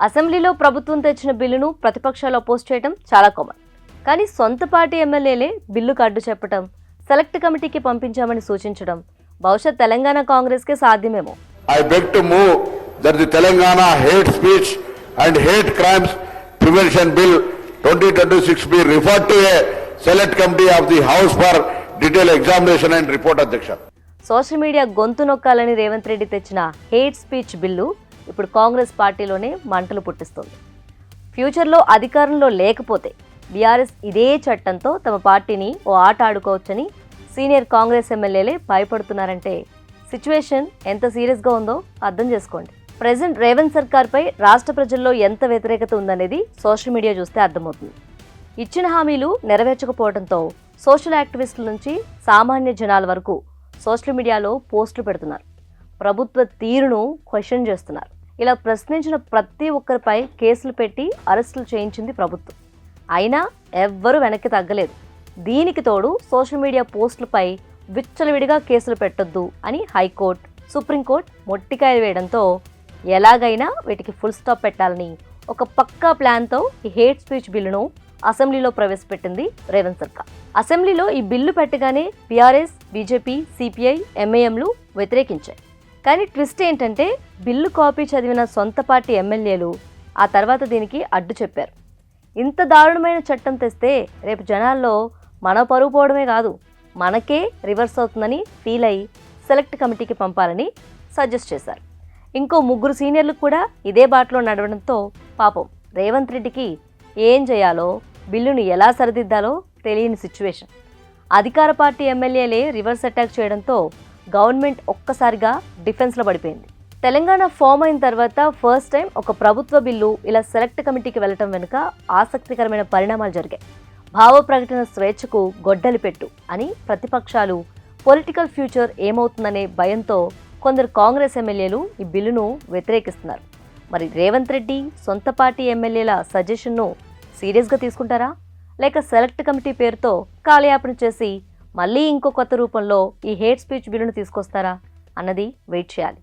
అసెంబ్లీలో ప్రభుత్వం తెచ్చిన బిల్లును ప్రతిపక్షాలు అపోజ్ చేయడం చాలా కామన్. కానీ సొంత పార్టీ ఎమ్మెల్యేలే బిల్లుకు అడ్డు చెప్పడం, సెలెక్ట్ కమిటీకి పంపించామని సూచించడం బహుశా Telangana కాంగ్రెస్కే సాధ్యమేమో. I beg to move that the Telangana Hate Speech and Hate Crimes Prevention Bill 2026 be referred to a select committee of the House for detailed examination and report. Adhyaksha. Social media గొంతు నొక్కాలని రేవంత్ రెడ్డి తెచ్చిన hate speech bill ఇప్పుడు కాంగ్రెస్ పార్టీలోనే మంటలు పుట్టిస్తుంది. ఫ్యూచర్లో అధికారంలో లేకపోతే BRS ఇదే చట్టంతో తమ పార్టీని ఓ ఆట ఆడుకోవచ్చని సీనియర్ కాంగ్రెస్ ఎమ్మెల్యేలే భయపడుతున్నారంటే సిచ్యువేషన్ ఎంత సీరియస్గా ఉందో అర్థం చేసుకోండి. ప్రెజెంట్ రేవంత్ సర్కార్పై రాష్ట్ర ప్రజల్లో ఎంత వ్యతిరేకత ఉందనేది సోషల్ మీడియా చూస్తే అర్థమవుతుంది. ఇచ్చిన హామీలు నెరవేర్చకపోవడంతో సోషల్ యాక్టివిస్టుల నుంచి సామాన్య జనాల వరకు సోషల్ మీడియాలో పోస్టులు పెడుతున్నారు. ప్రభుత్వ తీరును క్వశ్చన్ చేస్తున్నారు. ఇలా ప్రశ్నించిన ప్రతి ఒక్కరిపై కేసులు పెట్టి అరెస్టులు చేయించింది ప్రభుత్వం. అయినా ఎవ్వరూ వెనక్కి తగ్గలేదు. దీనికి తోడు సోషల్ మీడియా పోస్టులపై విచ్చలవిడిగా కేసులు పెట్టొద్దు అని హైకోర్టు, సుప్రీంకోర్టు మొట్టికాయలు వేయడంతో ఎలాగైనా వీటికి ఫుల్ స్టాప్ పెట్టాలని ఒక పక్కా ప్లాన్తో ఈ హేట్ స్పీచ్ బిల్లును అసెంబ్లీలో ప్రవేశపెట్టింది రేవంత్ సర్కార్. అసెంబ్లీలో ఈ బిల్లు పెట్టగానే బీఆర్ఎస్, బీజేపీ, సిపిఐ, ఎంఐఎంలు వ్యతిరేకించాయి. కానీ ట్విస్ట్ ఏంటంటే బిల్లు కాపీ చదివిన సొంత పార్టీ ఎమ్మెల్యేలు ఆ తర్వాత దీనికి అడ్డు చెప్పారు. ఇంత దారుణమైన చట్టం తెస్తే రేపు జనాల్లో మన పరువు పోవడమే కాదు, మనకే రివర్స్ అవుతుందని ఫీల్ అయి సెలెక్ట్ కమిటీకి పంపాలని సజెస్ట్ చేశారు. ఇంకో 3 సీనియర్లు కూడా ఇదే బాటలో నడవడంతో పాపం రేవంత్ రెడ్డికి ఏం చేయాలో, బిల్లును ఎలా సరిదిద్దాలో తెలియని సిచ్యువేషన్. అధికార పార్టీ ఎమ్మెల్యేలే రివర్స్ అటాక్ చేయడంతో గవర్నమెంట్ ఒక్కసారిగా డిఫెన్స్లో పడిపోయింది. తెలంగాణ ఫామ్ అయిన తర్వాత ఫస్ట్ టైం ఒక ప్రభుత్వ బిల్లు ఇలా సెలెక్ట్ కమిటీకి వెళ్ళటం వెనుక ఆసక్తికరమైన పరిణామాలు జరిగాయి. భావ ప్రకటన స్వేచ్ఛకు గొడ్డలి పెట్టు అని ప్రతిపక్షాలు పొలిటికల్ ఫ్యూచర్ ఏమవుతుందనే భయంతో కొందరు కాంగ్రెస్ ఎమ్మెల్యేలు ఈ బిల్లును వ్యతిరేకిస్తున్నారు. మరి రేవంత్ రెడ్డి సొంత పార్టీ ఎమ్మెల్యేల సజెషన్ను సీరియస్గా తీసుకుంటారా, లేక సెలెక్ట్ కమిటీ పేరుతో కాలయాపన చేసి మళ్ళీ ఇంకో కొత్త రూపంలో ఈ హేట్ స్పీచ్ బిల్లును తీసుకొస్తారా అన్నది వెయిట్ చేయాలి.